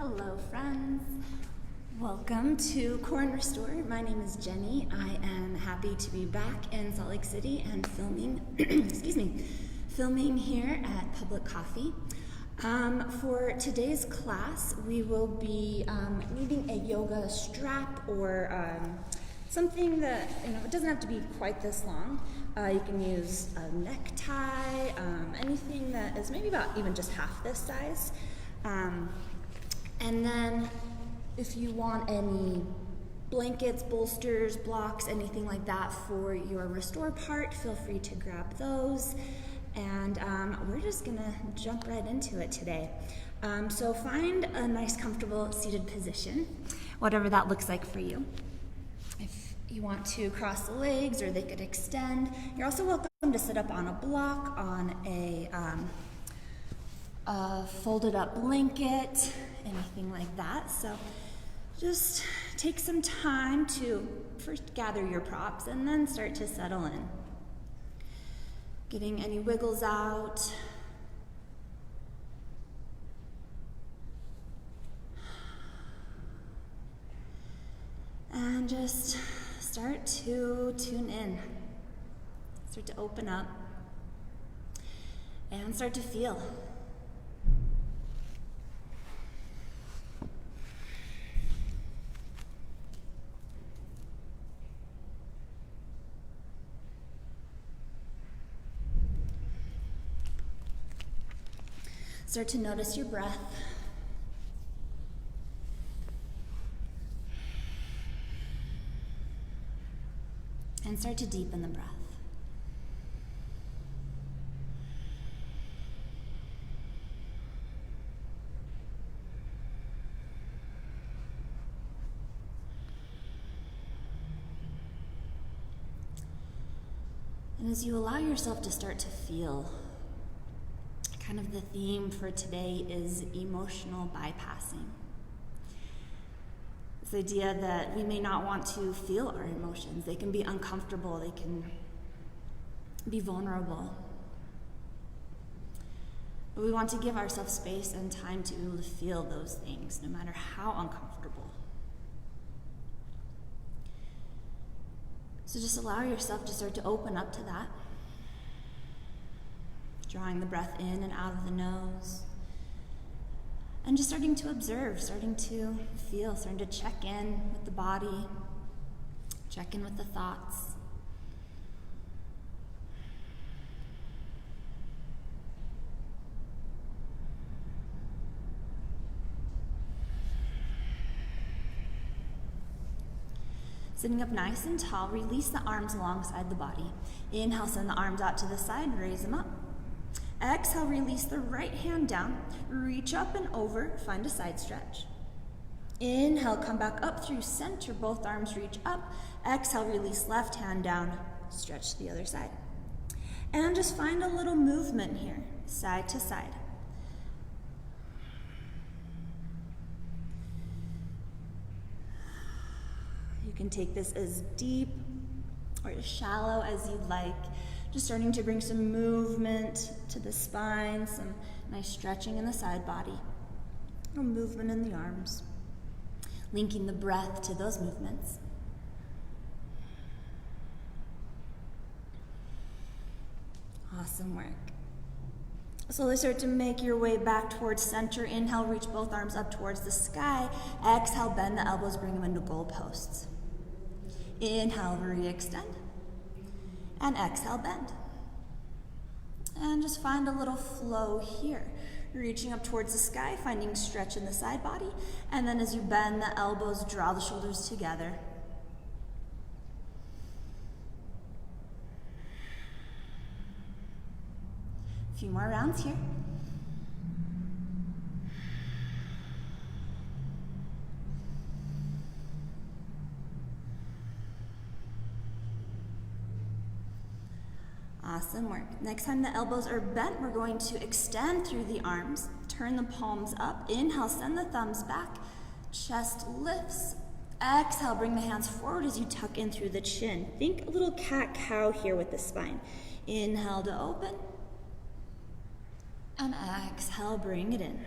Hello friends, welcome to Core and Restore. My name is Jenny. I am happy to be back in Salt Lake City and filming, filming here at Public Coffee. For today's class, we will be needing a yoga strap or something that, it doesn't have to be quite this long. You can use a necktie, anything that is maybe about even just half this size. And then if you want any blankets, bolsters, blocks, anything like that for your restore part, feel free to grab those. And we're just gonna jump right into it today. So find a nice, comfortable seated position, whatever that looks like for you. If you want to cross the legs or they could extend, you're also welcome to sit up on a block, on a folded up blanket, anything like that. So just take some time to first gather your props and then start to settle in. Getting any wiggles out. And just start to tune in. Start to open up and start to feel. Start to notice your breath. And start to deepen the breath. And as you allow yourself to start to feel, kind of the theme for today is emotional bypassing. This idea that we may not want to feel our emotions. They can be uncomfortable, they can be vulnerable. But we want to give ourselves space and time to be able to feel those things, no matter how uncomfortable. So just allow yourself to start to open up to that. Drawing the breath in and out of the nose. And just starting to observe, starting to feel, starting to check in with the body, check in with the thoughts. Sitting up nice and tall, release the arms alongside the body. Inhale, send the arms out to the side, raise them up. Exhale, release the right hand down, reach up and over, find a side stretch. Inhale, come back up through center, both arms reach up. Exhale, release left hand down, stretch to the other side. And just find a little movement here, side to side. You can take this as deep or as shallow as you'd like. Just starting to bring some movement to the spine, some nice stretching in the side body, or movement in the arms, linking the breath to those movements. Awesome work. Slowly start to make your way back towards center. Inhale, reach both arms up towards the sky. Exhale, bend the elbows, bring them into goalposts. Inhale, re-extend. And exhale, bend. And just find a little flow here. Reaching up towards the sky, finding stretch in the side body. And then as you bend the elbows, draw the shoulders together. A few more rounds here. Awesome work. Next time the elbows are bent, we're going to extend through the arms, turn the palms up. Inhale, send the thumbs back, chest lifts. Exhale, bring the hands forward as you tuck in through the chin. Think a little cat-cow here with the spine. Inhale to open. And exhale, bring it in.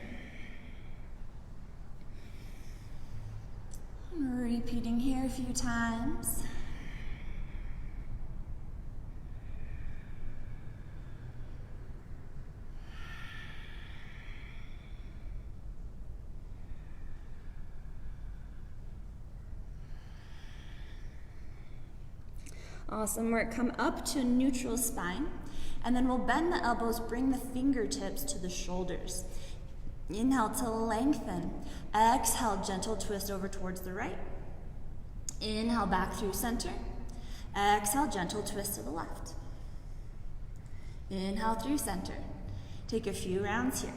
Repeating here a few times. Awesome work. Come up to neutral spine, and then we'll bend the elbows, bring the fingertips to the shoulders. Inhale to lengthen. Exhale, gentle twist over towards the right. Inhale back through center. Exhale, gentle twist to the left. Inhale through center. Take a few rounds here.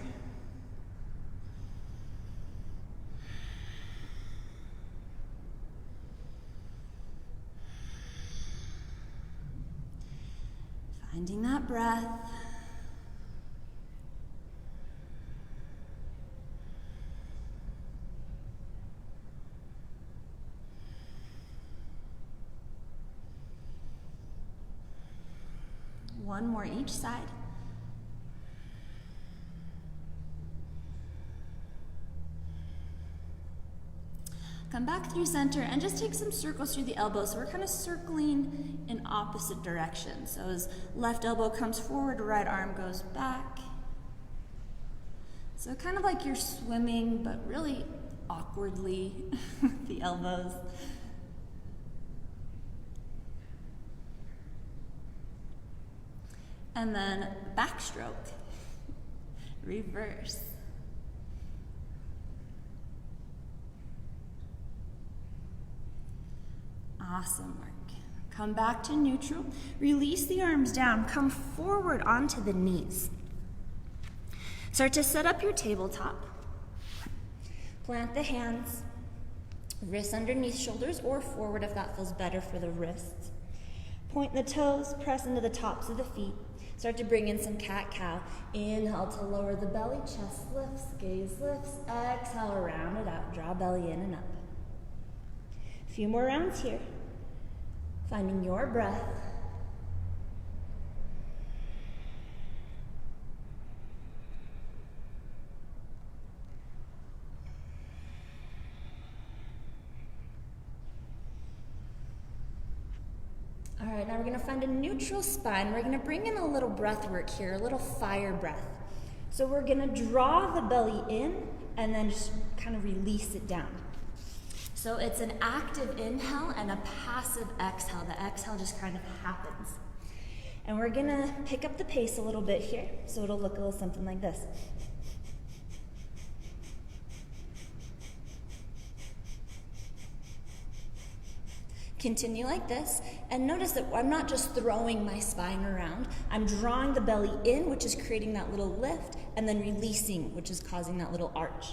Finding that breath. One more each side. Come back through center and just take some circles through the elbows. So we're kind of circling in opposite directions. So as left elbow comes forward, right arm goes back. So kind of like you're swimming, but really awkwardly with the elbows. And then backstroke, reverse. Awesome work. Come back to neutral. Release the arms down. Come forward onto the knees. Start to set up your tabletop. Plant the hands, wrists underneath shoulders or forward if that feels better for the wrists. Point the toes, press into the tops of the feet. Start to bring in some cat-cow. Inhale to lower the belly, chest lifts, gaze lifts. Exhale, round it out. Draw belly in and up. A few more rounds here. Finding your breath. All right, now we're going to find a neutral spine. We're going to bring in a little breath work here, a little fire breath. So we're going to draw the belly in and then just kind of release it down. So it's an active inhale and a passive exhale. The exhale just kind of happens. And we're going to pick up the pace a little bit here, so it'll look a little something like this. Continue like this, and notice that I'm not just throwing my spine around. I'm drawing the belly in, which is creating that little lift, and then releasing, which is causing that little arch.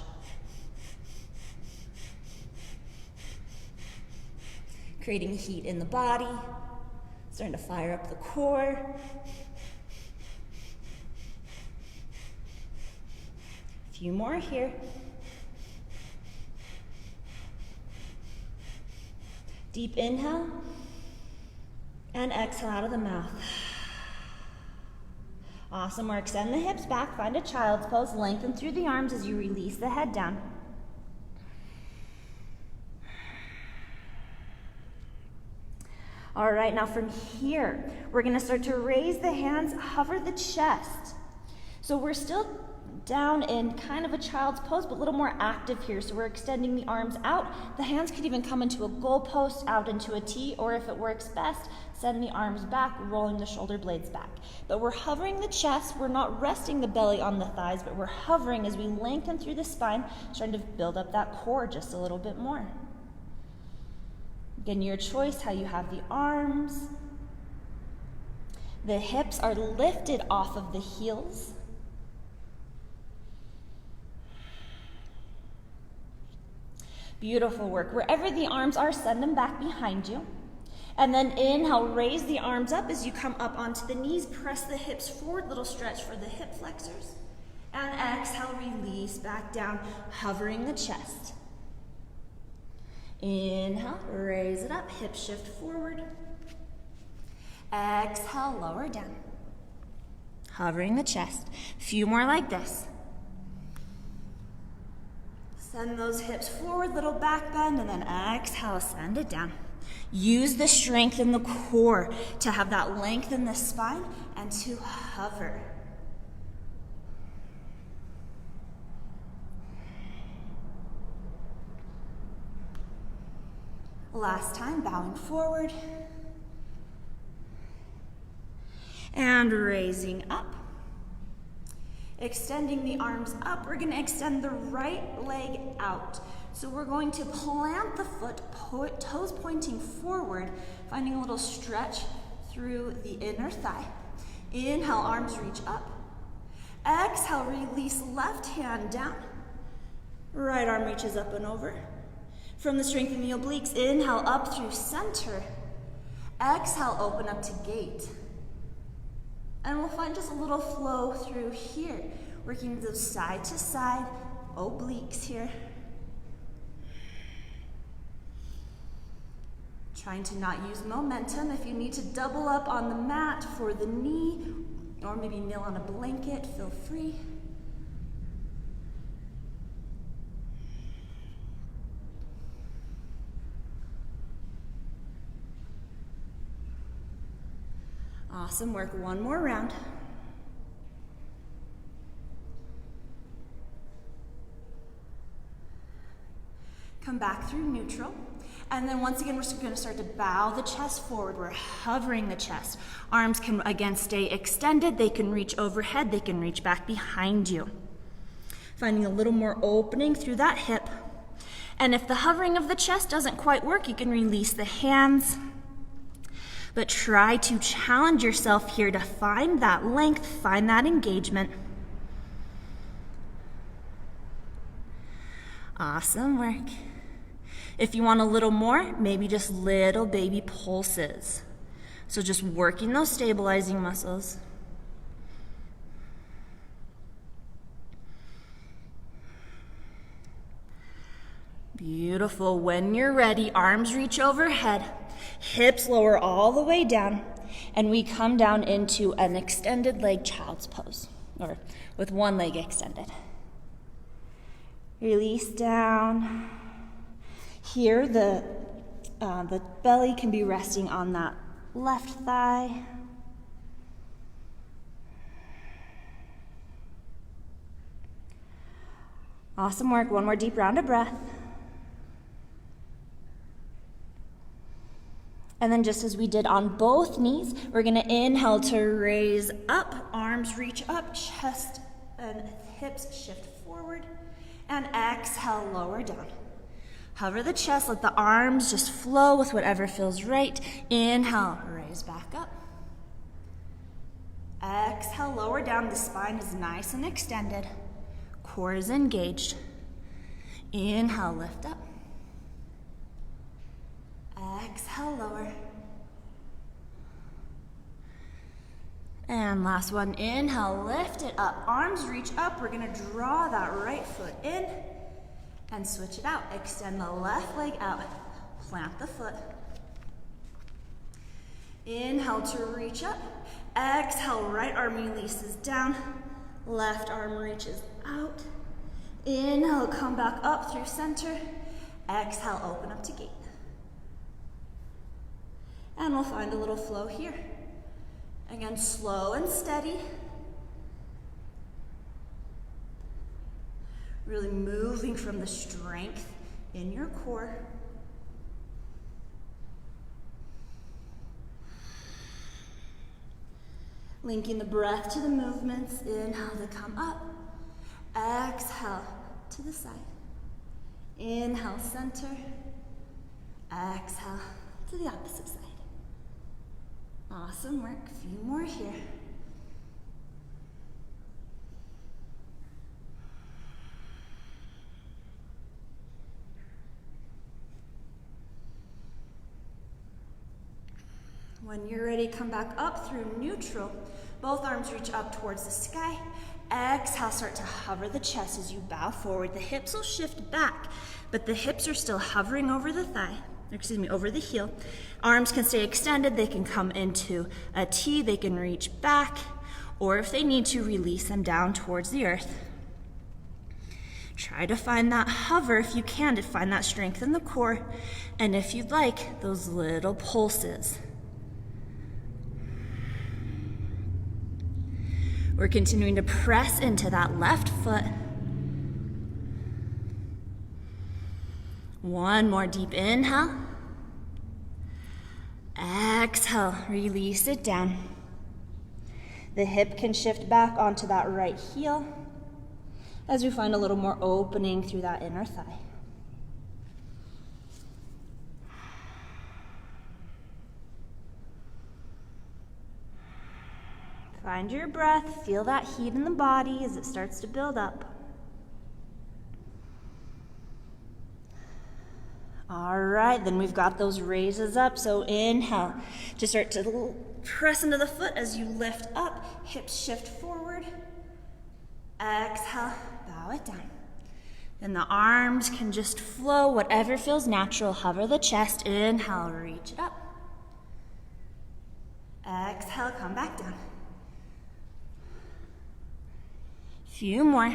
Creating heat in the body, starting to fire up the core. A few more here. Deep inhale and exhale out of the mouth. Awesome work. Send the hips back, find a child's pose, lengthen through the arms as you release the head down. All right, now from here, we're gonna start to raise the hands, hover the chest. So we're still down in kind of a child's pose, but a little more active here. So we're extending the arms out. The hands could even come into a goalpost, out into a T, or if it works best, send the arms back, rolling the shoulder blades back. But we're hovering the chest. We're not resting the belly on the thighs, but we're hovering as we lengthen through the spine, trying to build up that core just a little bit more. Again, your choice how you have the arms. The hips are lifted off of the heels. Beautiful work. Wherever the arms are, send them back behind you. And then inhale, raise the arms up as you come up onto the knees. Press the hips forward, little stretch for the hip flexors. And exhale, release back down, hovering the chest. Inhale, raise it up, hip shift forward. Exhale, lower down. Hovering the chest. A few more like this. Send those hips forward, little back bend, and then exhale, send it down. Use the strength in the core to have that length in the spine and to hover. Last time, bowing forward. And raising up. Extending the arms up, we're going to extend the right leg out. So we're going to plant the foot, toes pointing forward, finding a little stretch through the inner thigh. Inhale, arms reach up. Exhale, release left hand down. Right arm reaches up and over. From the strength in the obliques, inhale up through center. Exhale, open up to gate. And we'll find just a little flow through here, working those side to side obliques here. Trying to not use momentum. If you need to double up on the mat for the knee, or maybe kneel on a blanket, feel free. Awesome work, one more round. Come back through neutral. And then once again, we're going to start to bow the chest forward. We're hovering the chest. Arms can again stay extended. They can reach overhead. They can reach back behind you. Finding a little more opening through that hip. And if the hovering of the chest doesn't quite work, you can release the hands. But try to challenge yourself here to find that length, find that engagement. Awesome work. If you want a little more, maybe just little baby pulses. So just working those stabilizing muscles. Beautiful. When you're ready, arms reach overhead. Hips lower all the way down, and we come down into an extended leg child's pose, or with one leg extended. Release down. Here, the belly can be resting on that left thigh. Awesome work. One more deep round of breath. And then just as we did on both knees, we're going to inhale to raise up, arms reach up, chest and hips shift forward, and exhale, lower down. Hover the chest, let the arms just flow with whatever feels right. Inhale, raise back up. Exhale, lower down, the spine is nice and extended. Core is engaged. Inhale, lift up. Exhale, lower. And last one, inhale, lift it up. Arms reach up. We're going to draw that right foot in and switch it out. Extend the left leg out. Plant the foot. Inhale to reach up. Exhale, right arm releases down. Left arm reaches out. Inhale, come back up through center. Exhale, open up to gate. And we'll find a little flow here. Again, slow and steady. Really moving from the strength in your core. Linking the breath to the movements. Inhale to come up. Exhale to the side. Inhale, center. Exhale to the opposite side. Awesome work. A few more here. When you're ready, come back up through neutral. Both arms reach up towards the sky. Exhale, start to hover the chest as you bow forward. The hips will shift back, but the hips are still hovering over the thigh. Over the heel. Arms can stay extended. They can come into a T. They can reach back, or if they need to, release them down towards the earth. Try to find that hover if you can to find that strength in the core. And if you'd like, those little pulses. We're continuing to press into that left foot. One more deep inhale. Exhale, release it down. The hip can shift back onto that right heel as we find a little more opening through that inner thigh. Find your breath, feel that heat in the body as it starts to build up. All right, then we've got those raises up. So inhale, just start to press into the foot as you lift up, hips shift forward. Exhale, bow it down. Then the arms can just flow, whatever feels natural. Hover the chest, inhale, reach it up. Exhale, come back down. Few more.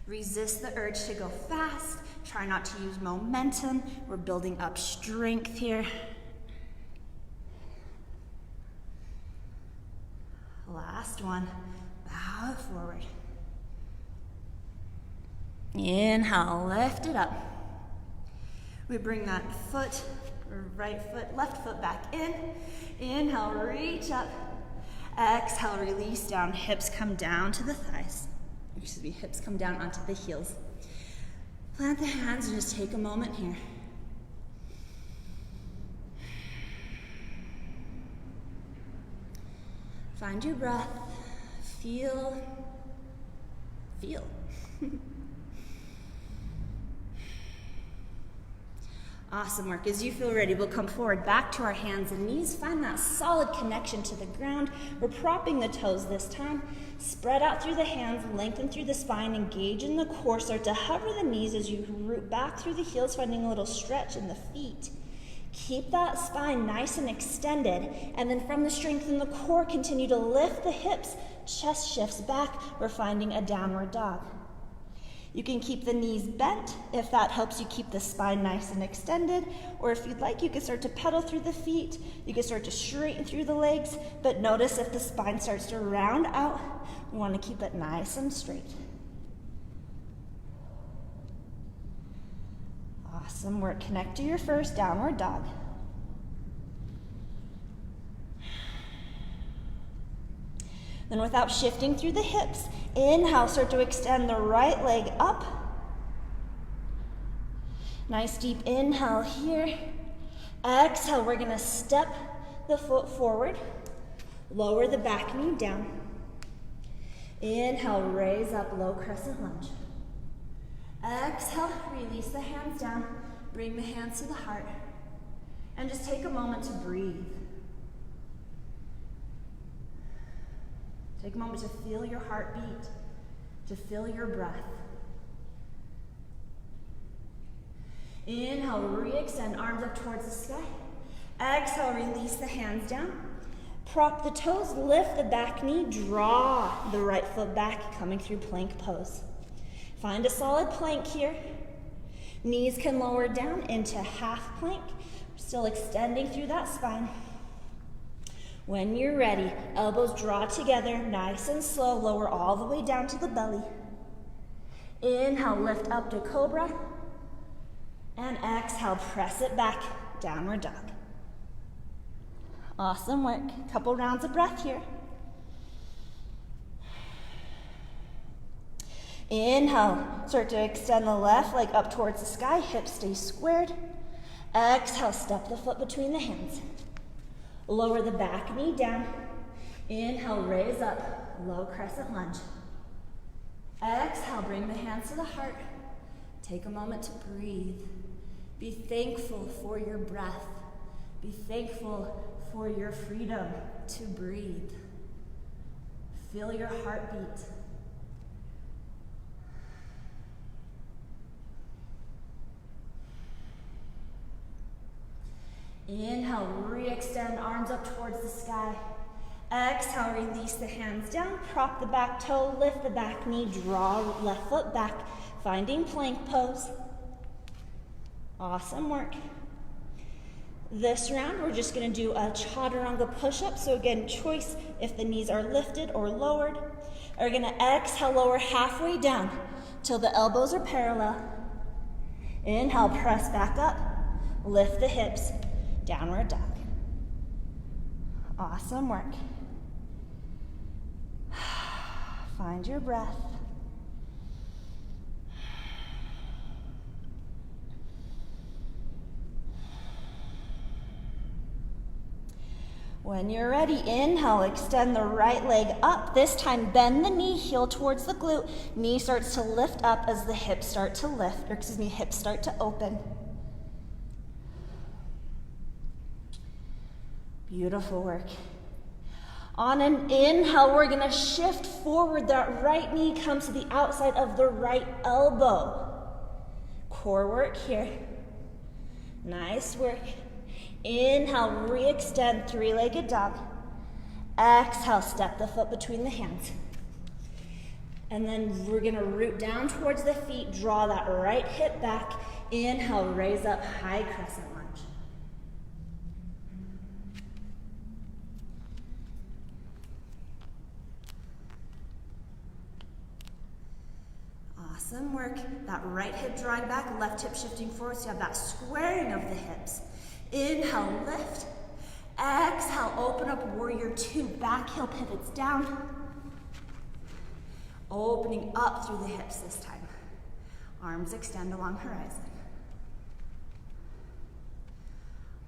Resist the urge to go fast. Try not to use momentum. We're building up strength here. Last one. Bow it forward. Inhale, lift it up. We bring that foot, right foot, left foot back in. Inhale, reach up. Exhale, release down. Hips come down to the thighs. Excuse me, hips come down onto the heels. Plant the hands and just take a moment here. Find your breath. Feel. Awesome work. As you feel ready, we'll come forward back to our hands and knees. Find that solid connection to the ground. We're propping the toes this time. Spread out through the hands, lengthen through the spine, engage in the core. Start to hover the knees as you root back through the heels, finding a little stretch in the feet. Keep that spine nice and extended, and then from the strength in the core, continue to lift the hips. Chest shifts back. We're finding a downward dog. You can keep the knees bent if that helps you keep the spine nice and extended, or if you'd like, you can start to pedal through the feet. You can start to straighten through the legs, but notice if the spine starts to round out, we want to keep it nice and straight. Awesome work. Connect to your first downward dog. Then without shifting through the hips, inhale, start to extend the right leg up. Nice deep inhale here. Exhale, we're gonna step the foot forward. Lower the back knee down. Inhale, raise up, low crescent lunge. Exhale, release the hands down. Bring the hands to the heart. And just take a moment to breathe. Take a moment to feel your heartbeat, to feel your breath. Inhale, re-extend, arms up towards the sky. Exhale, release the hands down. Prop the toes, lift the back knee, draw the right foot back, coming through plank pose. Find a solid plank here. Knees can lower down into half plank, still extending through that spine. When you're ready, elbows draw together, nice and slow, lower all the way down to the belly. Inhale, lift up to cobra. And exhale, press it back, downward dog. Awesome work. Couple rounds of breath here. Inhale, start to extend the left leg up towards the sky, hips stay squared. Exhale, step the foot between the hands. Lower the back knee down. Inhale, raise up, low crescent lunge. Exhale, bring the hands to the heart. Take a moment to breathe. Be thankful for your breath. Be thankful for your freedom to breathe. Feel your heartbeat. Inhale, re-extend, arms up towards the sky. Exhale, release the hands down, prop the back toe, lift the back knee, draw left foot back, finding plank pose. Awesome work. This round, we're just gonna do a chaturanga push-up. So again, choice if the knees are lifted or lowered. We're gonna exhale, lower halfway down till the elbows are parallel. Inhale, press back up, lift the hips, downward dog. Awesome work. Find your breath. When you're ready, inhale, extend the right leg up. This time, bend the knee, heel towards the glute. Knee starts to lift up as the hips start to lift, hips start to open. Beautiful work. On an inhale, we're gonna shift forward. That right knee comes to the outside of the right elbow. Core work here. Nice work. Inhale, re-extend, three-legged dog. Exhale, step the foot between the hands. And then we're gonna root down towards the feet, draw that right hip back. Inhale, raise up, high crescent lunge. Awesome work. That right hip drawing back, left hip shifting forward, so you have that squaring of the hips. Inhale, lift. Exhale, open up, warrior two. Back heel pivots down. Opening up through the hips this time. Arms extend along horizon.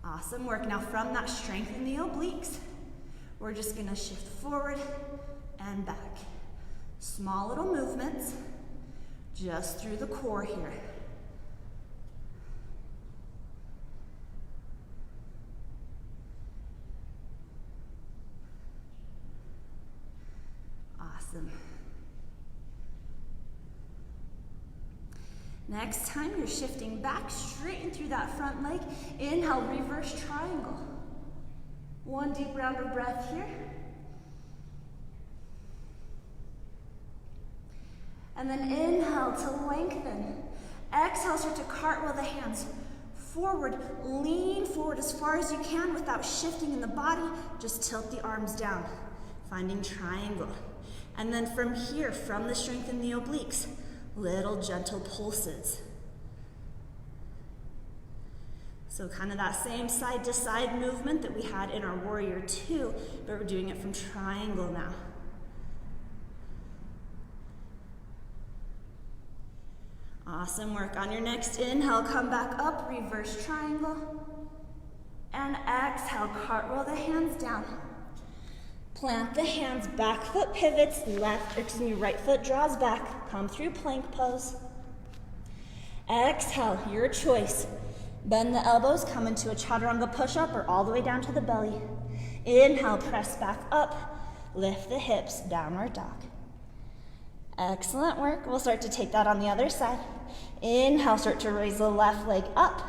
Awesome work. Now from that strength in the obliques, we're just gonna shift forward and back. Small little movements, just through the core here. Awesome. Next time, you're shifting back, straighten through that front leg. Inhale, reverse triangle. One deep round of breath here. And then inhale to lengthen. Exhale, start to cartwheel the hands forward. Lean forward as far as you can without shifting in the body. Just tilt the arms down, finding triangle. And then from here, from the strength in the obliques, little gentle pulses. So kind of that same side to side movement that we had in our warrior two, but we're doing it from triangle now. Awesome work. On your next inhale, come back up, reverse triangle. And exhale, cartwheel the hands down. Plant the hands, back foot pivots, right foot draws back, come through plank pose. Exhale, your choice. Bend the elbows, come into a chaturanga push-up or all the way down to the belly. Inhale, press back up, lift the hips, downward dog. Excellent work. We'll start to take that on the other side. Inhale, start to raise the left leg up.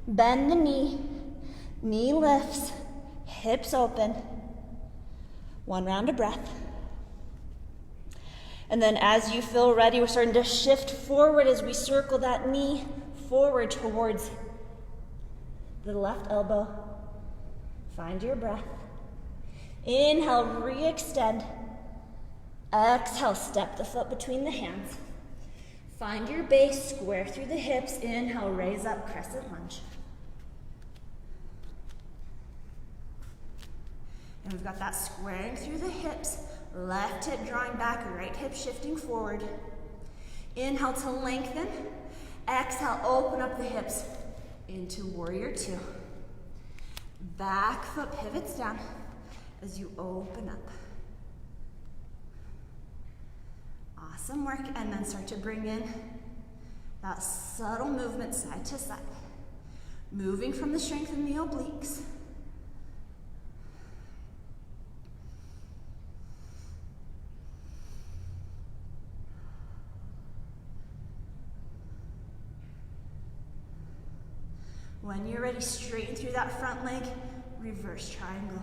Bend the knee, knee lifts, hips open. One round of breath. And then as you feel ready, we're starting to shift forward as we circle that knee forward towards the left elbow. Find your breath. Inhale, re-extend. Exhale, step the foot between the hands. Find your base, square through the hips. Inhale, raise up, crescent lunge. And we've got that squaring through the hips, left hip drawing back, right hip shifting forward. Inhale to lengthen. Exhale, open up the hips into warrior two. Back foot pivots down as you open up. Awesome work, and then start to bring in that subtle movement side to side. Moving from the strength in the obliques. When you're ready, straighten through that front leg, reverse triangle.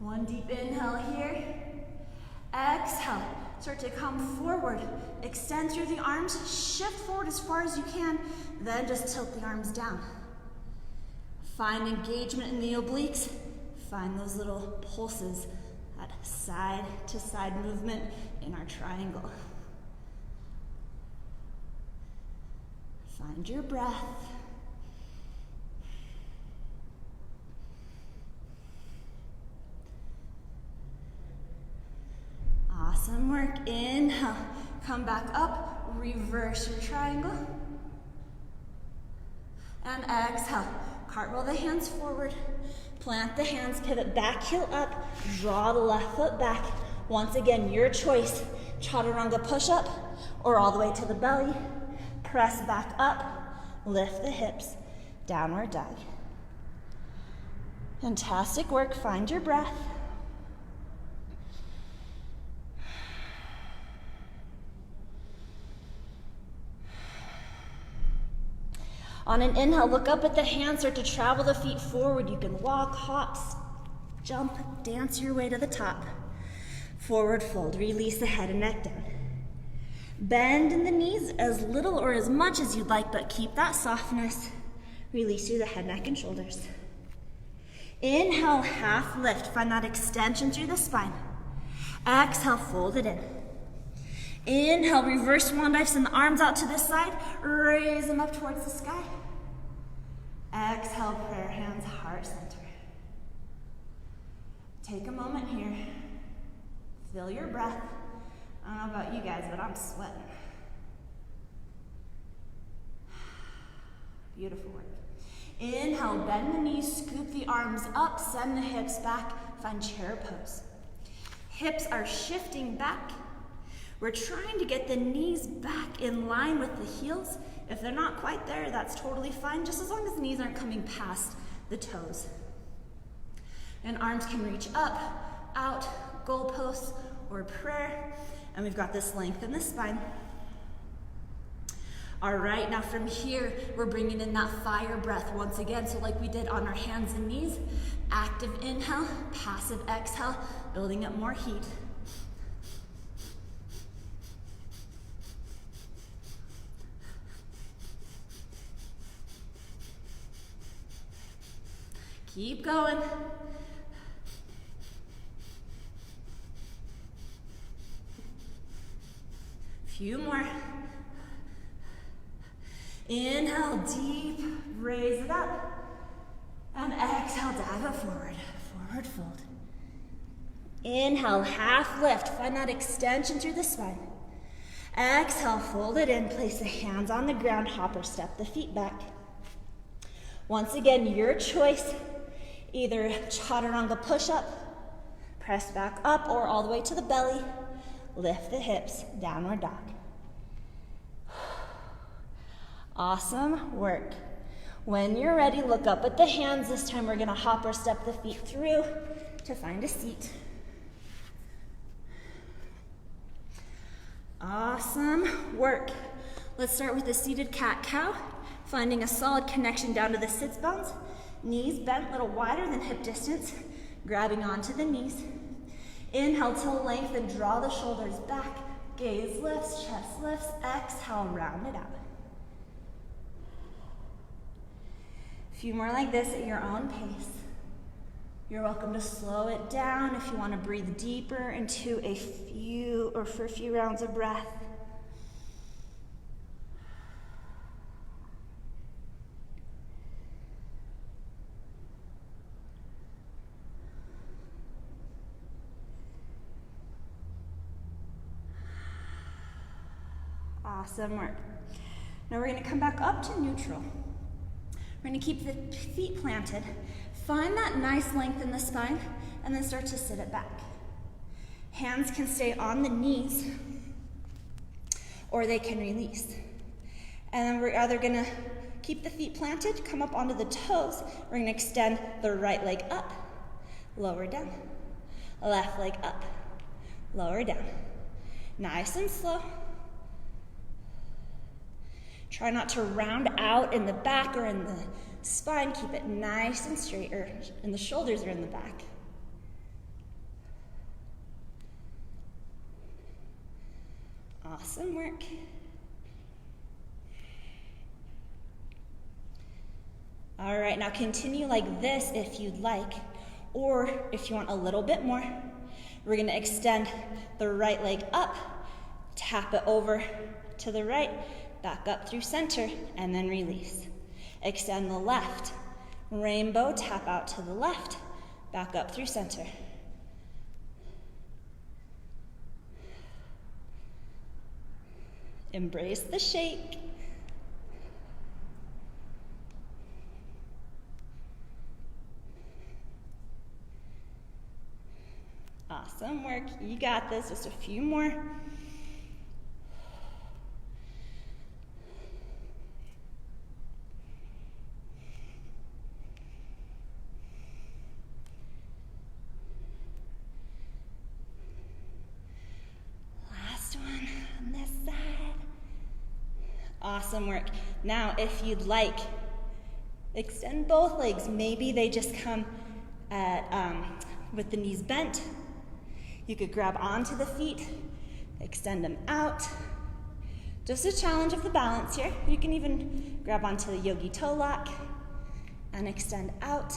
One deep inhale here. Exhale. Start to come forward. Extend through the arms. Shift forward as far as you can. Then just tilt the arms down. Find engagement in the obliques. Find those little pulses, that side to side movement in our triangle. Find your breath. Awesome work. Inhale. Come back up. Reverse your triangle. And exhale. Cartwheel the hands forward. Plant the hands. Pivot back, heel up. Draw the left foot back. Once again, your choice. Chaturanga push-up or all the way to the belly. Press back up. Lift the hips. Downward dog. Fantastic work. Find your breath. On an inhale, look up at the hands, start to travel the feet forward. You can walk, hop, jump, dance your way to the top. Forward fold, release the head and neck down. Bend in the knees as little or as much as you'd like, but keep that softness. Release through the head, neck, and shoulders. Inhale, half lift. Find that extension through the spine. Exhale, fold it in. Inhale, reverse swan dive, send the arms out to this side, raise them up towards the sky. Exhale, prayer hands, heart center. Take a moment here, feel your breath. I don't know about you guys, but I'm sweating. Beautiful work. Inhale, bend the knees, scoop the arms up, send the hips back, find chair pose. Hips are shifting back. We're trying to get the knees back in line with the heels. If they're not quite there, that's totally fine, just as long as the knees aren't coming past the toes. And arms can reach up, out, goalposts, or prayer. And we've got this length in the spine. All right, now from here, we're bringing in that fire breath once again. So like we did on our hands and knees, active inhale, passive exhale, building up more heat. Keep going. Few more. Inhale, deep, raise it up. And exhale, dive it forward. Forward fold. Inhale, half lift. Find that extension through the spine. Exhale, fold it in. Place the hands on the ground, hop or step the feet back. Once again, your choice. Either chaturanga push-up, press back up, or all the way to the belly. Lift the hips, downward dog. Awesome work. When you're ready, look up at the hands. This time we're gonna hop or step the feet through to find a seat. Awesome work. Let's start with a seated cat-cow, finding a solid connection down to the sits bones. Knees bent a little wider than hip distance, grabbing onto the knees. Inhale till length and draw the shoulders back. Gaze lifts, chest lifts. Exhale, round it out. A few more like this at your own pace. You're welcome to slow it down if you want to breathe deeper into for a few rounds of breath. Awesome work. Now we're going to come back up to neutral. We're going to keep the feet planted. Find that nice length in the spine and then start to sit it back. Hands can stay on the knees or they can release. And then we're either going to keep the feet planted, come up onto the toes. We're going to extend the right leg up, lower down. Left leg up, lower down. Nice and slow. Try not to round out in the back or in the spine. Keep it nice and straight, and the shoulders are in the back. Awesome work. All right, now continue like this if you'd like, or if you want a little bit more, we're gonna extend the right leg up, tap it over to the right, back up through center, and then release. Extend the left, rainbow, tap out to the left, back up through center. Embrace the shake. Awesome work. You got this. Just a few more. Last one on this side. Awesome work. Now, if you'd like, extend both legs. Maybe they just come at, with the knees bent. You could grab onto the feet, extend them out. Just a challenge of the balance here. You can even grab onto the yogi toe lock and extend out.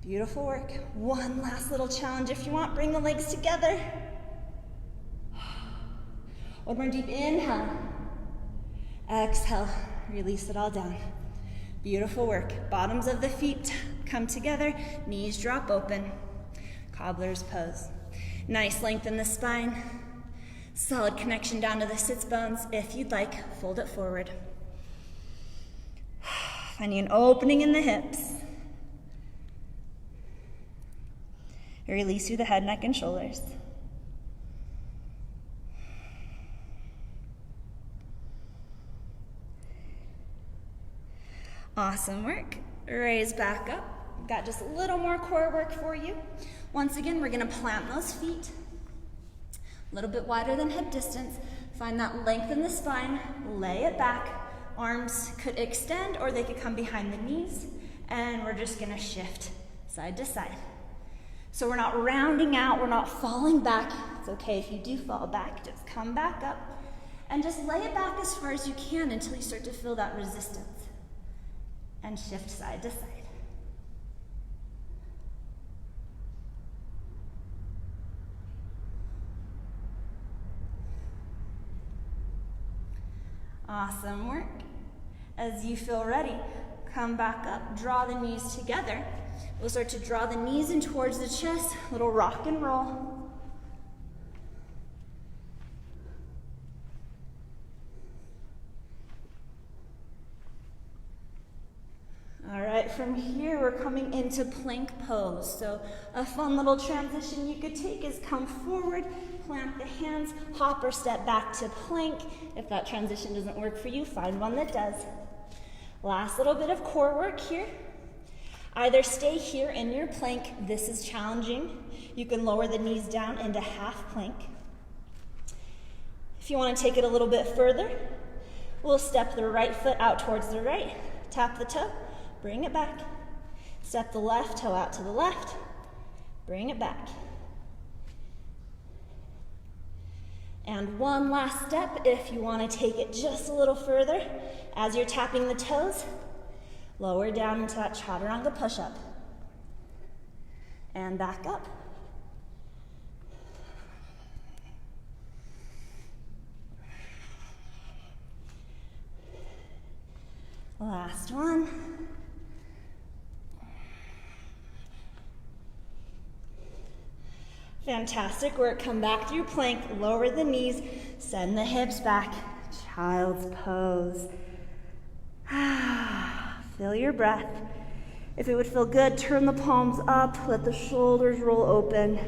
Beautiful work. One last little challenge if you want. Bring the legs together. One more deep inhale. Exhale. Release it all down. Beautiful work. Bottoms of the feet come together. Knees drop open. Cobbler's pose. Nice length in the spine. Solid connection down to the sits bones. If you'd like, fold it forward. Finding an opening in the hips. Release through the head, neck, and shoulders. Awesome work. Raise back up. Got just a little more core work for you. Once again, we're gonna plant those feet a little bit wider than hip distance. Find that length in the spine, lay it back. Arms could extend or they could come behind the knees, and we're just gonna shift side to side. So we're not rounding out, we're not falling back. It's okay if you do fall back, just come back up and just lay it back as far as you can until you start to feel that resistance, and shift side to side. Awesome work. As you feel ready, come back up, draw the knees together. We'll start to draw the knees in towards the chest, little rock and roll. All right, from here we're coming into plank pose. So a fun little transition you could take is come forward, plant the hands, hop or step back to plank. If that transition doesn't work for you, find one that does. Last little bit of core work here. Either stay here in your plank. This is challenging. You can lower the knees down into half plank. If you want to take it a little bit further, we'll step the right foot out towards the right, tap the toe, bring it back. Step the left toe out to the left, bring it back. And one last step if you want to take it just a little further. As you're tapping the toes, lower down into that chaturanga push-up. And back up. Last one. Fantastic work. Come back through plank, lower the knees, send the hips back. Child's pose. Feel your breath. If it would feel good, turn the palms up, let the shoulders roll open.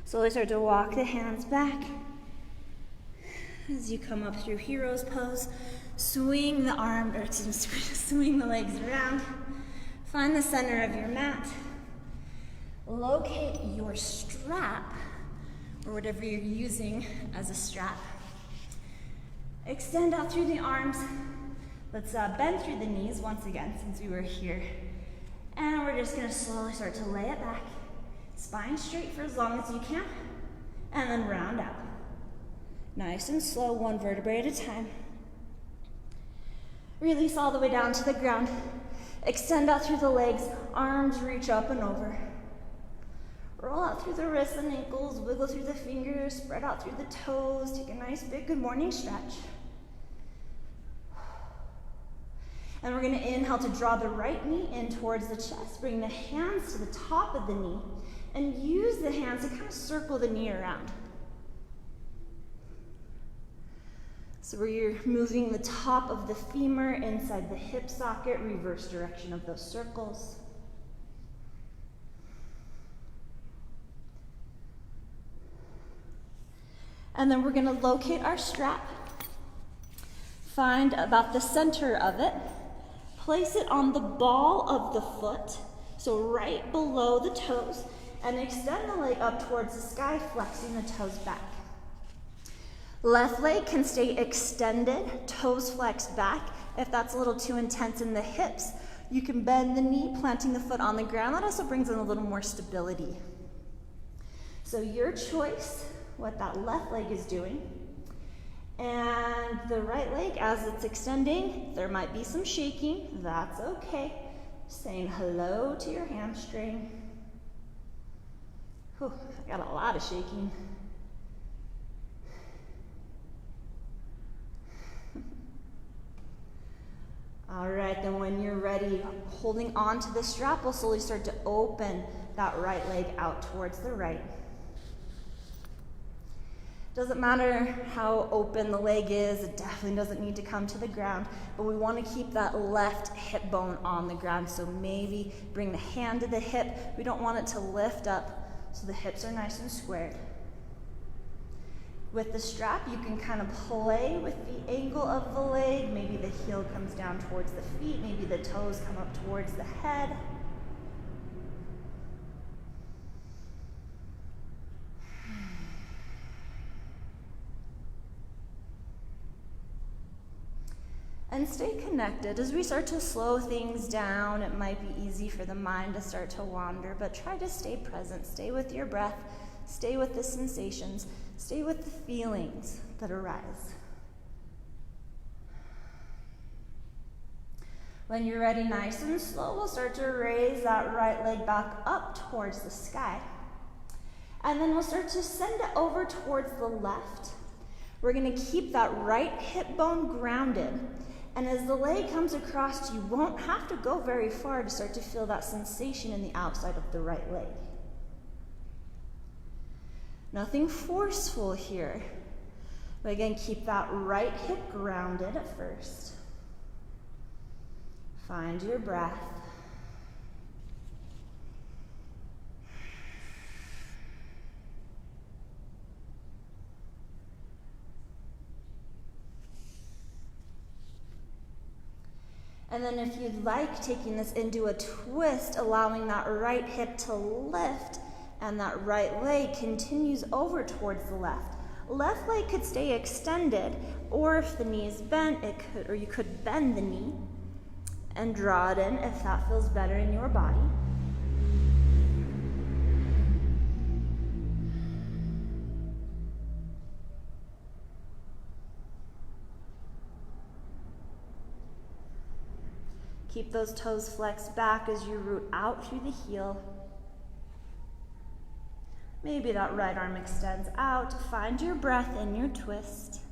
Slowly start to walk the hands back. As you come up through hero's pose, swing swing the legs around. Find the center of your mat. Locate your strap or whatever you're using as a strap. Extend out through the arms. Let's bend through the knees once again since we were here. And we're just gonna slowly start to lay it back. Spine straight for as long as you can, and then round out. Nice and slow, one vertebrae at a time. Release all the way down to the ground. Extend out through the legs, arms reach up and over. Roll out through the wrists and ankles, wiggle through the fingers, spread out through the toes, take a nice big good morning stretch. And we're gonna inhale to draw the right knee in towards the chest, bring the hands to the top of the knee, and use the hands to kind of circle the knee around. So where you're moving the top of the femur inside the hip socket, reverse direction of those circles. And then we're gonna locate our strap, find about the center of it, place it on the ball of the foot, so right below the toes, and extend the leg up towards the sky, flexing the toes back. Left leg can stay extended, toes flexed back. If that's a little too intense in the hips, you can bend the knee, planting the foot on the ground. That also brings in a little more stability. So your choice, what that left leg is doing. And the right leg, as it's extending, there might be some shaking. That's okay. Saying hello to your hamstring. Whew, I got a lot of shaking. All right, then when you're ready, holding on to the strap, we'll slowly start to open that right leg out towards the right. Doesn't matter how open the leg is, it definitely doesn't need to come to the ground, but we want to keep that left hip bone on the ground, so maybe bring the hand to the hip. We don't want it to lift up, so the hips are nice and squared. With the strap, you can kind of play with the angle of the leg. Maybe the heel comes down towards the feet, maybe the toes come up towards the head. And stay connected. As we start to slow things down, it might be easy for the mind to start to wander, but try to stay present. Stay with your breath, stay with the sensations, stay with the feelings that arise. When you're ready, nice and slow, we'll start to raise that right leg back up towards the sky. And then we'll start to send it over towards the left. We're gonna keep that right hip bone grounded. And as the leg comes across, you won't have to go very far to start to feel that sensation in the outside of the right leg. Nothing forceful here. But again, keep that right hip grounded at first. Find your breath. And then if you'd like, taking this into a twist, allowing that right hip to lift, and that right leg continues over towards the left. Left leg could stay extended, or if the knee is bent, you could bend the knee and draw it in if that feels better in your body. Keep those toes flexed back as you root out through the heel. Maybe that right arm extends out. Find your breath in your twist.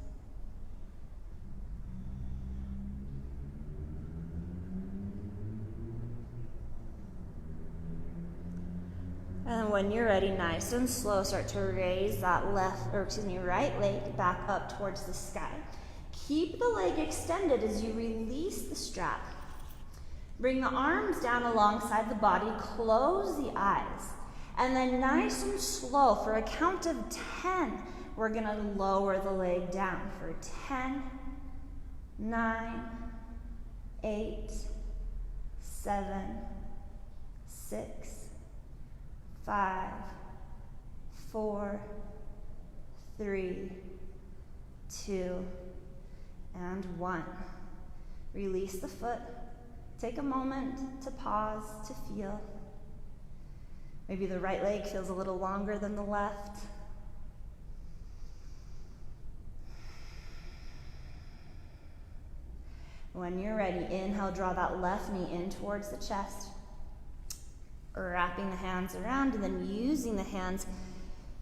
And when you're ready, nice and slow, start to raise that right leg back up towards the sky. Keep the leg extended as you release the strap. Bring the arms down alongside the body, close the eyes, and then nice and slow, for a count of 10, we're gonna lower the leg down for 10, 9, 8, 7, 6, 5, 4, 3, 2, and 1. Release the foot. Take a moment to pause, to feel. Maybe the right leg feels a little longer than the left. When you're ready, inhale, draw that left knee in towards the chest. Wrapping the hands around and then using the hands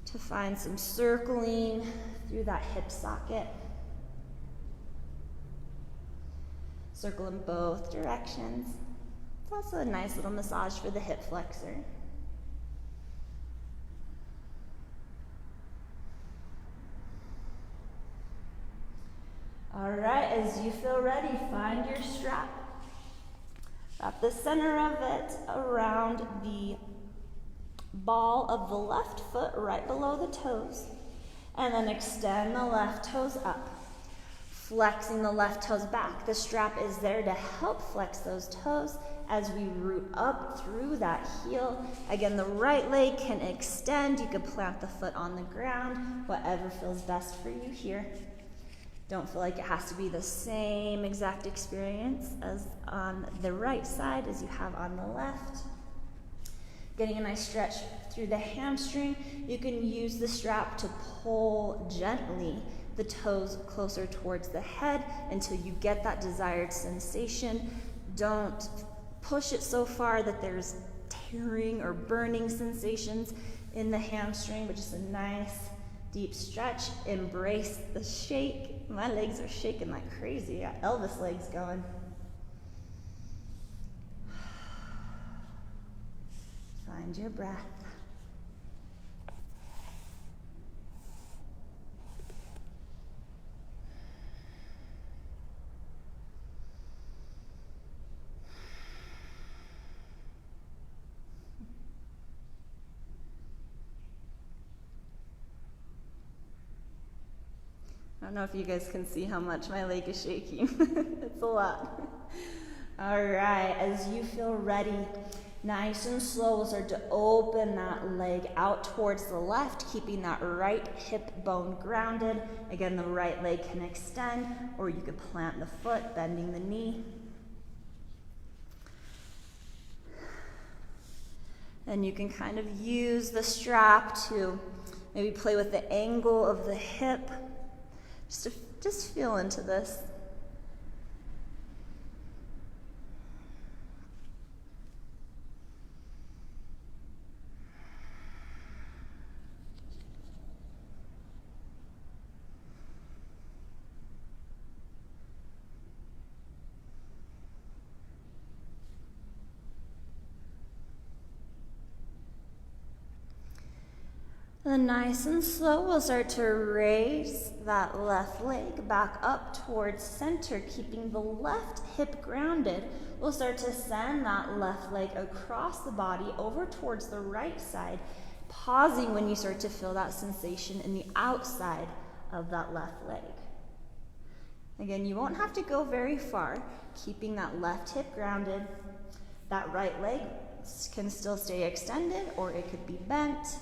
to find some circling through that hip socket. Circle in both directions. It's also a nice little massage for the hip flexor. All right, as you feel ready, find your strap. Wrap the center of it around the ball of the left foot right below the toes, and then extend the left toes up. Flexing the left toes back. The strap is there to help flex those toes as we root up through that heel. Again, the right leg can extend. You can plant the foot on the ground, whatever feels best for you here. Don't feel like it has to be the same exact experience as on the right side as you have on the left. Getting a nice stretch through the hamstring. You can use the strap to pull gently the toes closer towards the head until you get that desired sensation. Don't push it so far that there's tearing or burning sensations in the hamstring, but just a nice deep stretch. Embrace the shake. My legs are shaking like crazy. I got Elvis legs going. Find your breath. I don't know if you guys can see how much my leg is shaking. It's a lot. All right, as you feel ready, nice and slow, we'll start to open that leg out towards the left, keeping that right hip bone grounded. Again, the right leg can extend, or you could plant the foot, bending the knee. And you can kind of use the strap to maybe play with the angle of the hip. Just feel into this. Then nice and slow, we'll start to raise that left leg back up towards center, keeping the left hip grounded. We'll start to send that left leg across the body over towards the right side, pausing when you start to feel that sensation in the outside of that left leg. Again, you won't have to go very far, keeping that left hip grounded. That right leg can still stay extended, or it could be bent.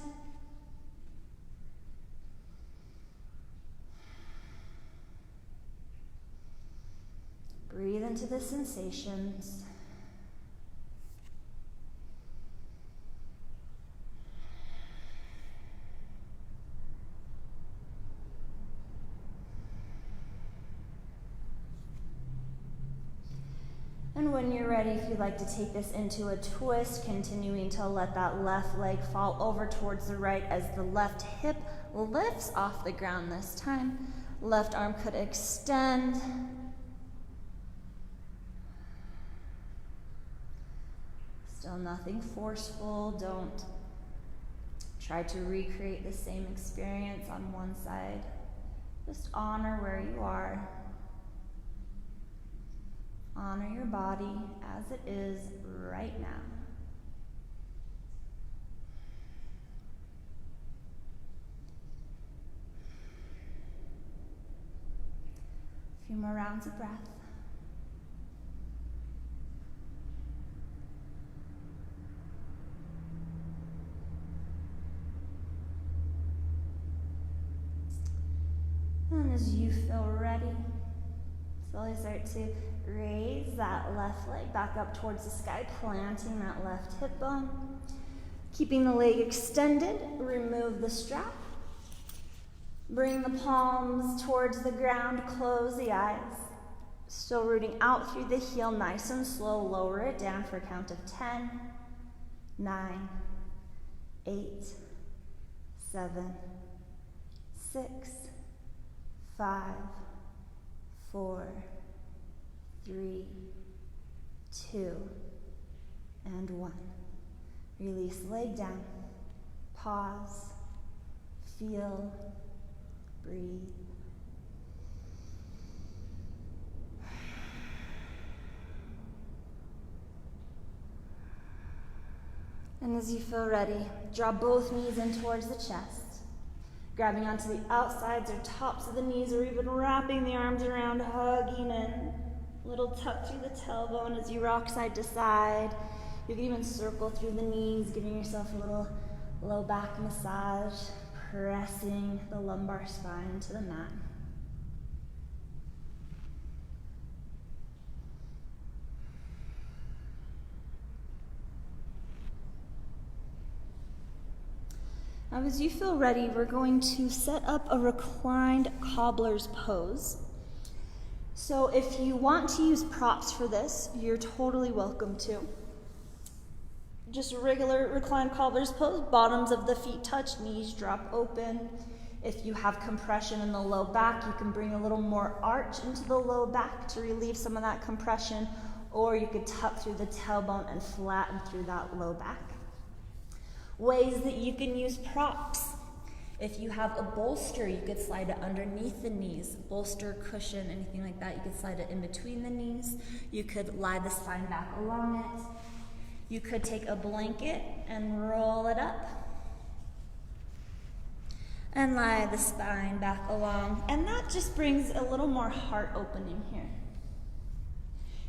Breathe into the sensations. And when you're ready, if you'd like to take this into a twist, continuing to let that left leg fall over towards the right as the left hip lifts off the ground this time. Left arm could extend. Still nothing forceful. Don't try to recreate the same experience on one side. Just honor where you are. Honor your body as it is right now. A few more rounds of breath. as you feel ready, slowly start to raise that left leg back up towards the sky, planting that left hip bone. Keeping the leg extended, remove the strap. Bring the palms towards the ground, close the eyes. Still rooting out through the heel, nice and slow. Lower it down for a count of 10, 9, 8, 7, 6, 5, 4, 3, 2, and 1. Release leg down. Pause. Feel. Breathe. And as you feel ready, draw both knees in towards the chest, grabbing onto the outsides or tops of the knees, or even wrapping the arms around, hugging in. Little tuck through the tailbone as you rock side to side. You can even circle through the knees, giving yourself a little low back massage, pressing the lumbar spine to the mat. Now, as you feel ready, we're going to set up a reclined cobbler's pose. So if you want to use props for this, you're totally welcome to. Just a regular reclined cobbler's pose, bottoms of the feet touch, knees drop open. If you have compression in the low back, you can bring a little more arch into the low back to relieve some of that compression, or you could tuck through the tailbone and flatten through that low back. Ways that you can use props. If you have a bolster, you could slide it underneath the knees. Bolster, cushion, anything like that, you could slide it in between the knees. You could lie the spine back along it. You could take a blanket and roll it up and lie the spine back along. And that just brings a little more heart opening here.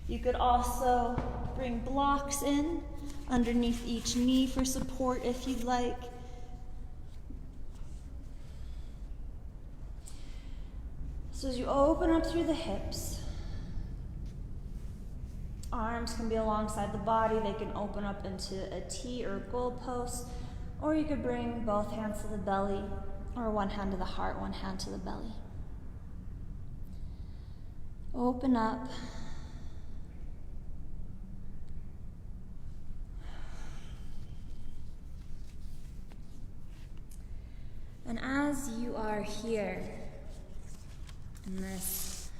You could also bring blocks in underneath each knee for support if you'd like. So as you open up through the hips, arms can be alongside the body. They can open up into a T or a goalpost, or you could bring both hands to the belly, or one hand to the heart, one hand to the belly. Open up. And as you are here in this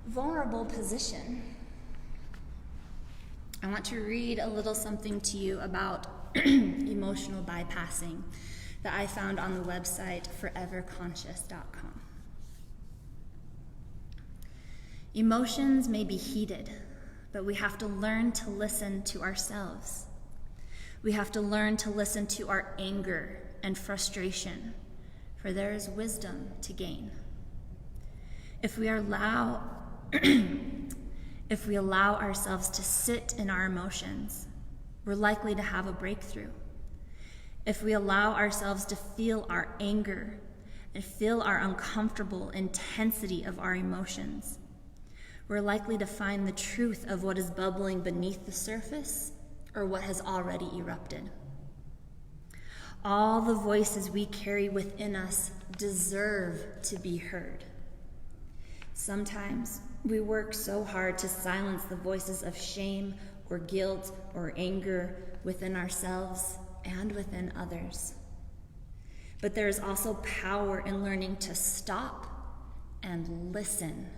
vulnerable position, I want to read a little something to you about emotional bypassing that I found on the website foreverconscious.com. Emotions may be heated, but we have to learn to listen to ourselves. We have to learn to listen to our anger and frustration, for there is wisdom to gain. If we allow ourselves to sit in our emotions, we're likely to have a breakthrough. If we allow ourselves to feel our anger and feel our uncomfortable intensity of our emotions, we're likely to find the truth of what is bubbling beneath the surface or what has already erupted. All the voices we carry within us deserve to be heard. Sometimes we work so hard to silence the voices of shame or guilt or anger within ourselves and within others. But there is also power in learning to stop and listen.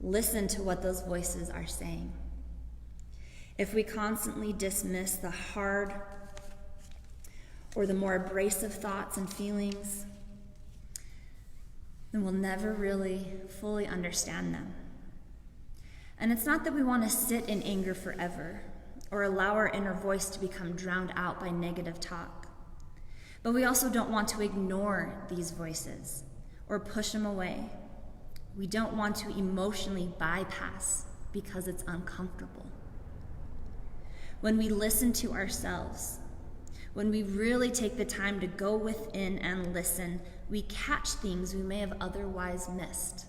Listen to what those voices are saying. If we constantly dismiss the hard or the more abrasive thoughts and feelings, then we'll never really fully understand them. And it's not that we want to sit in anger forever or allow our inner voice to become drowned out by negative talk. But we also don't want to ignore these voices or push them away. We don't want to emotionally bypass because it's uncomfortable. When we listen to ourselves, when we really take the time to go within and listen, We catch things we may have otherwise missed.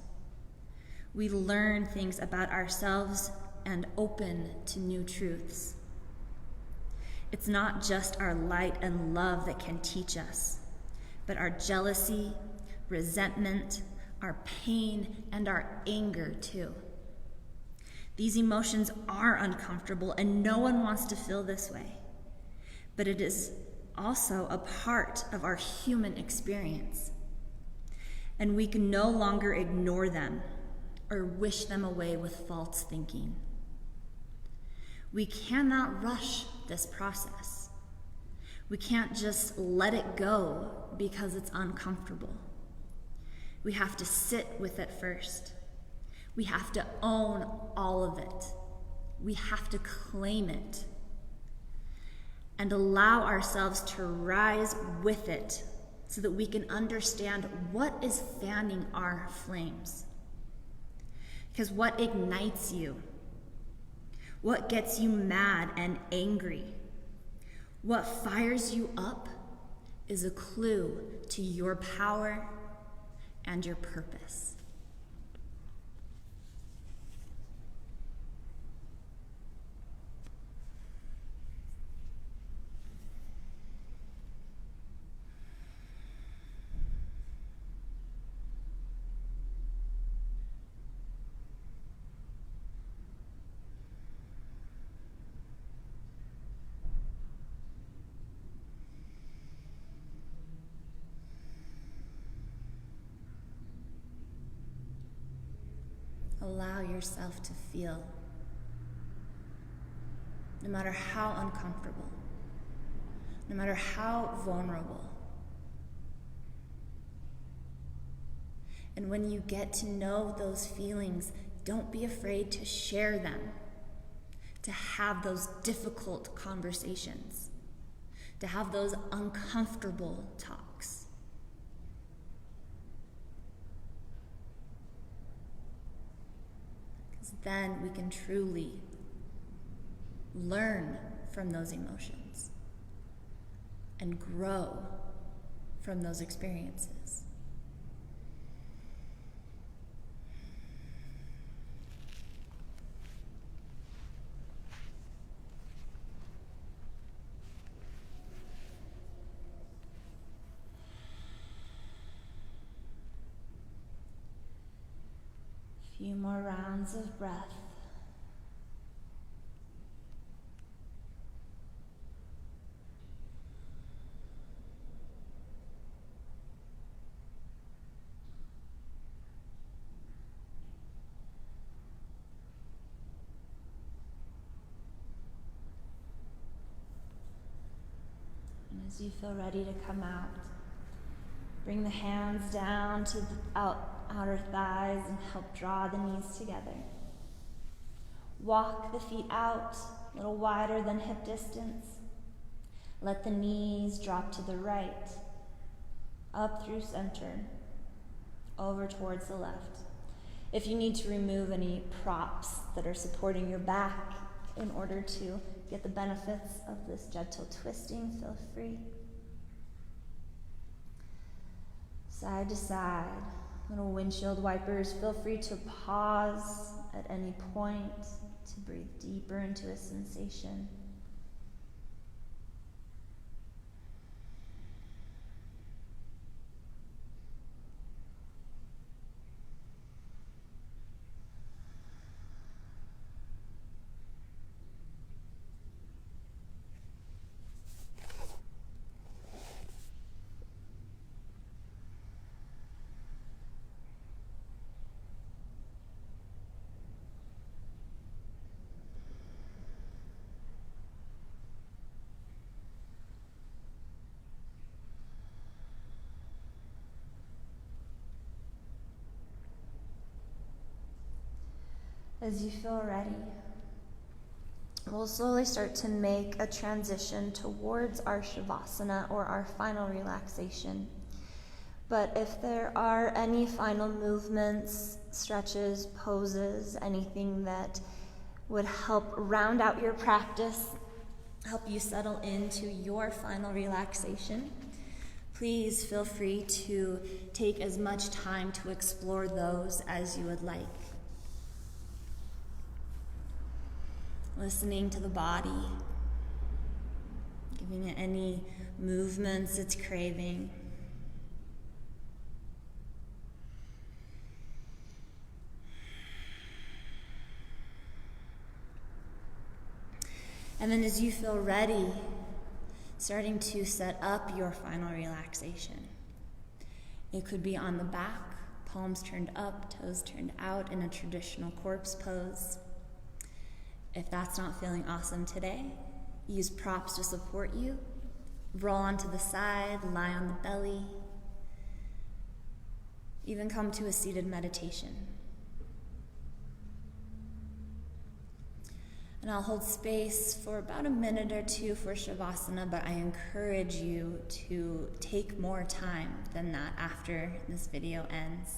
We learn things about ourselves and open to new truths. It's not just our light and love that can teach us, but our jealousy, resentment, our pain, and our anger too. These emotions are uncomfortable, and no one wants to feel this way. But it is also a part of our human experience. And we can no longer ignore them or wish them away with false thinking. We cannot rush this process. We can't just let it go because it's uncomfortable. We have to sit with it first. We have to own all of it. We have to claim it and allow ourselves to rise with it so that we can understand what is fanning our flames. Because what ignites you, what gets you mad and angry, what fires you up is a clue to your power and your purpose. Allow yourself to feel, no matter how uncomfortable, no matter how vulnerable. And when you get to know those feelings, don't be afraid to share them, to have those difficult conversations, to have those uncomfortable talks. Then we can truly learn from those emotions and grow from those experiences. Few more rounds of breath. And as you feel ready to come out, bring the hands down to the outer thighs and help draw the knees together. Walk the feet out a little wider than hip distance. Let the knees drop to the right, up through center, over towards the left. If you need to remove any props that are supporting your back in order to get the benefits of this gentle twisting, feel free. Side to side, little windshield wipers. Feel free to pause at any point to breathe deeper into a sensation. As you feel ready, we'll slowly start to make a transition towards our Shavasana, or our final relaxation. But if there are any final movements, stretches, poses, anything that would help round out your practice, help you settle into your final relaxation, Please feel free to take as much time to explore those as you would like. Listening to the body, giving it any movements it's craving. And then as you feel ready, starting to set up your final relaxation. It could be on the back, palms turned up, toes turned out in a traditional corpse pose. If that's not feeling awesome today, use props to support you. Roll onto the side, lie on the belly. Even come to a seated meditation. And I'll hold space for about a minute or two for Shavasana, but I encourage you to take more time than that after this video ends.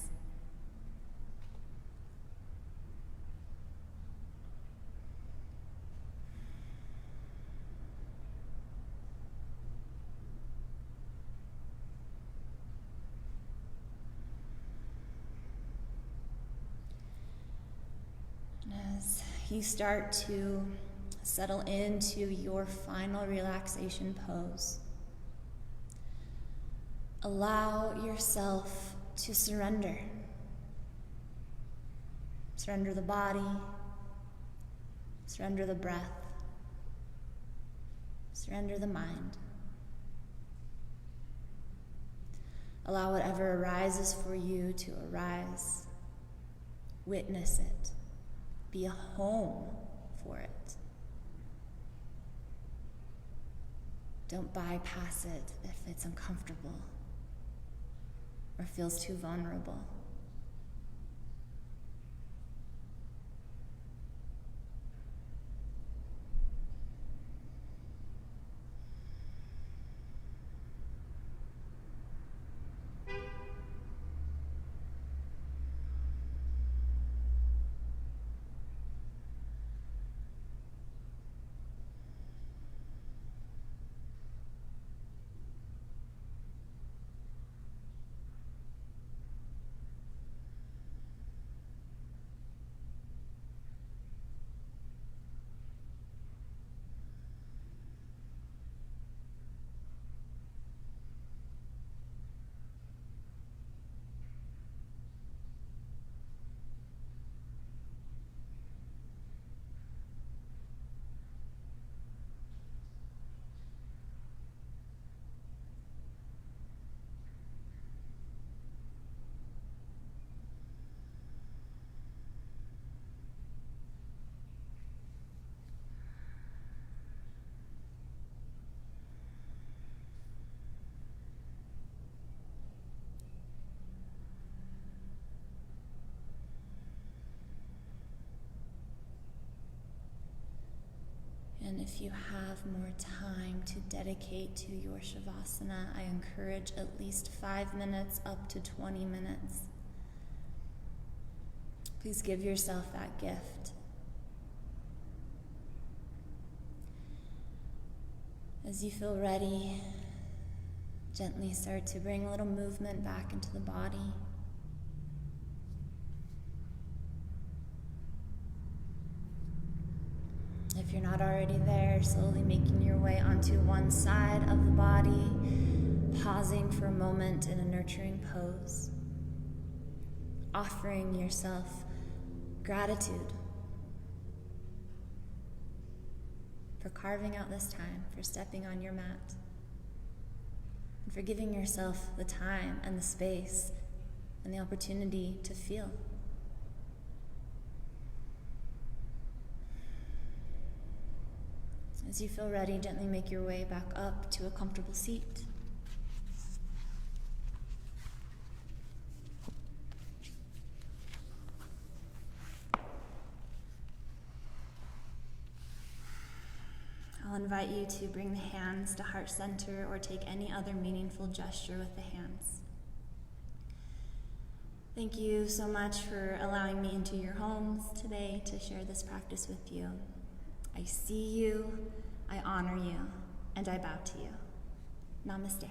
As you start to settle into your final relaxation pose, allow yourself to surrender. Surrender the body, surrender the breath, surrender the mind. Allow whatever arises for you to arise. Witness it. Be a home for it. Don't bypass it if it's uncomfortable or feels too vulnerable. And if you have more time to dedicate to your Shavasana, I encourage at least 5 minutes up to 20 minutes. Please give yourself that gift. As you feel ready, gently start to bring a little movement back into the body. If you're not already there, slowly making your way onto one side of the body, pausing for a moment in a nurturing pose, offering yourself gratitude for carving out this time, for stepping on your mat, and for giving yourself the time and the space and the opportunity to feel. As you feel ready, gently make your way back up to a comfortable seat. I'll invite you to bring the hands to heart center or take any other meaningful gesture with the hands. Thank you so much for allowing me into your homes today to share this practice with you. I see you, I honor you, and I bow to you. Namaste.